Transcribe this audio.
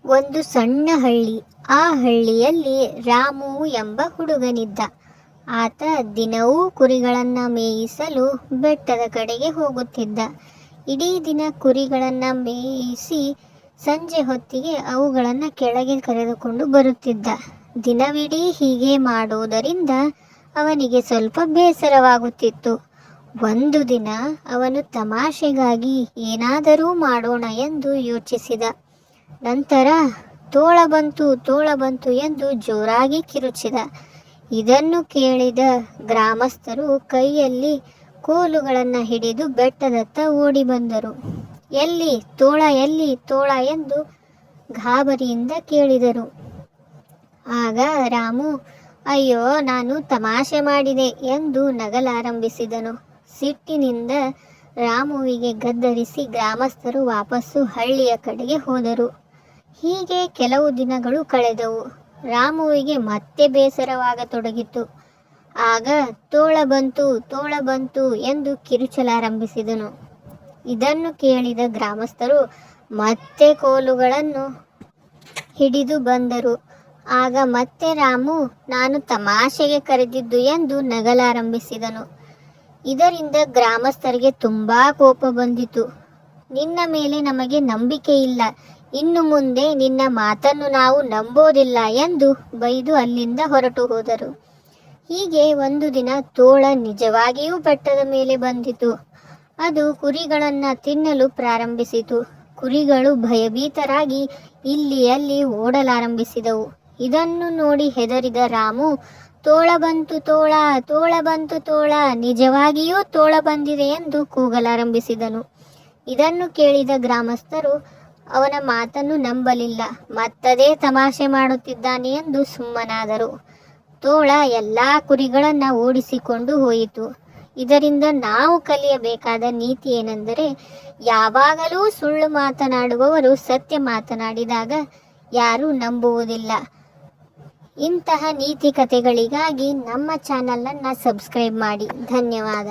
ಒಂದು ಸಣ್ಣ ಹಳ್ಳಿ. ಆ ಹಳ್ಳಿಯಲ್ಲಿ ರಾಮು ಎಂಬ ಹುಡುಗನಿದ್ದ. ಆತ ದಿನವೂ ಕುರಿಗಳನ್ನು ಮೇಯಿಸಲು ಬೆಟ್ಟದ ಕಡೆಗೆ ಹೋಗುತ್ತಿದ್ದ. ಇಡೀ ದಿನ ಕುರಿಗಳನ್ನು ಮೇಯಿಸಿ ಸಂಜೆ ಹೊತ್ತಿಗೆ ಅವುಗಳನ್ನು ಕೆಳಗೆ ಕರೆದುಕೊಂಡು ಬರುತ್ತಿದ್ದ. ದಿನವಿಡೀ ಹೀಗೆ ಮಾಡುವುದರಿಂದ ಅವನಿಗೆ ಸ್ವಲ್ಪ ಬೇಸರವಾಗುತ್ತಿತ್ತು. ಒಂದು ದಿನ ಅವನು ತಮಾಷೆಗಾಗಿ ಏನಾದರೂ ಮಾಡೋಣ ಎಂದು ಯೋಚಿಸಿದ. ನಂತರ ತೋಳ ಬಂತು ಎಂದು ಜೋರಾಗಿ ಕಿರುಚಿದ. ಇದನ್ನು ಕೇಳಿದ ಗ್ರಾಮಸ್ಥರು ಕೈಯಲ್ಲಿ ಕೋಲುಗಳನ್ನು ಹಿಡಿದು ಬೆಟ್ಟದತ್ತ ಓಡಿ ಬಂದರು. ಎಲ್ಲಿ ತೋಳ ಎಂದು ಗಾಬರಿಯಿಂದ ಕೇಳಿದರು. ಆಗ ರಾಮು, ಅಯ್ಯೋ, ನಾನು ತಮಾಷೆ ಮಾಡಿದೆ ಎಂದು ನಗಲಾರಂಭಿಸಿದನು. ಸಿಟ್ಟಿನಿಂದ ರಾಮುವಿಗೆ ಗದ್ದರಿಸಿ ಗ್ರಾಮಸ್ಥರು ವಾಪಸ್ಸು ಹಳ್ಳಿಯ ಕಡೆಗೆ ಹೋದರು. ಹೀಗೆ ಕೆಲವು ದಿನಗಳು ಕಳೆದವು. ರಾಮುವಿಗೆ ಮತ್ತೆ ಬೇಸರವಾಗತೊಡಗಿತು. ಆಗ ತೋಳ ಬಂತು ಎಂದು ಕಿರುಚಲಾರಂಭಿಸಿದನು. ಇದನ್ನು ಕೇಳಿದ ಗ್ರಾಮಸ್ಥರು ಮತ್ತೆ ಕೋಲುಗಳನ್ನು ಹಿಡಿದು ಬಂದರು. ಆಗ ಮತ್ತೆ ರಾಮು, ನಾನು ತಮಾಷೆಗೆ ಕರೆದಿದ್ದು ಎಂದು ನಗಲಾರಂಭಿಸಿದನು. ಇದರಿಂದ ಗ್ರಾಮಸ್ಥರಿಗೆ ತುಂಬಾ ಕೋಪ ಬಂದಿತು. ನಿನ್ನ ಮೇಲೆ ನಮಗೆ ನಂಬಿಕೆ ಇಲ್ಲ, ಇನ್ನು ಮುಂದೆ ನಿನ್ನ ಮಾತನ್ನು ನಾವು ನಂಬೋದಿಲ್ಲ ಎಂದು ಬೈದು ಅಲ್ಲಿಂದ ಹೊರಟು ಹೋದರು. ಹೀಗೆ ಒಂದು ದಿನ ತೋಳ ನಿಜವಾಗಿಯೂ ಬೆಟ್ಟದ ಮೇಲೆ ಬಂದಿತು. ಅದು ಕುರಿಗಳನ್ನು ತಿನ್ನಲು ಪ್ರಾರಂಭಿಸಿತು. ಕುರಿಗಳು ಭಯಭೀತರಾಗಿ ಇಲ್ಲಿ ಅಲ್ಲಿ ಓಡಲಾರಂಭಿಸಿದವು. ಇದನ್ನು ನೋಡಿ ಹೆದರಿದ ರಾಮು, ತೋಳ ಬಂತು ತೋಳ, ನಿಜವಾಗಿಯೂ ತೋಳ ಬಂದಿದೆ ಎಂದು ಕೂಗಲಾರಂಭಿಸಿದನು. ಇದನ್ನು ಕೇಳಿದ ಗ್ರಾಮಸ್ಥರು ಅವನ ಮಾತನ್ನು ನಂಬಲಿಲ್ಲ. ಮತ್ತದೇ ತಮಾಷೆ ಮಾಡುತ್ತಿದ್ದಾನೆ ಎಂದು ಸುಮ್ಮನಾದರು. ತೋಳ ಎಲ್ಲ ಕುರಿಗಳನ್ನು ಓಡಿಸಿಕೊಂಡು ಹೋಯಿತು. ಇದರಿಂದ ನಾವು ಕಲಿಯಬೇಕಾದ ನೀತಿ ಏನೆಂದರೆ, ಯಾವಾಗಲೂ ಸುಳ್ಳು ಮಾತನಾಡುವವರು ಸತ್ಯ ಮಾತನಾಡಿದಾಗ ಯಾರೂ ನಂಬುವುದಿಲ್ಲ. ಇಂತಹ ನೀತಿ ಕಥೆಗಳಿಗಾಗಿ ನಮ್ಮ ಚಾನಲನ್ನು ಸಬ್ಸ್ಕ್ರೈಬ್ ಮಾಡಿ. ಧನ್ಯವಾದ.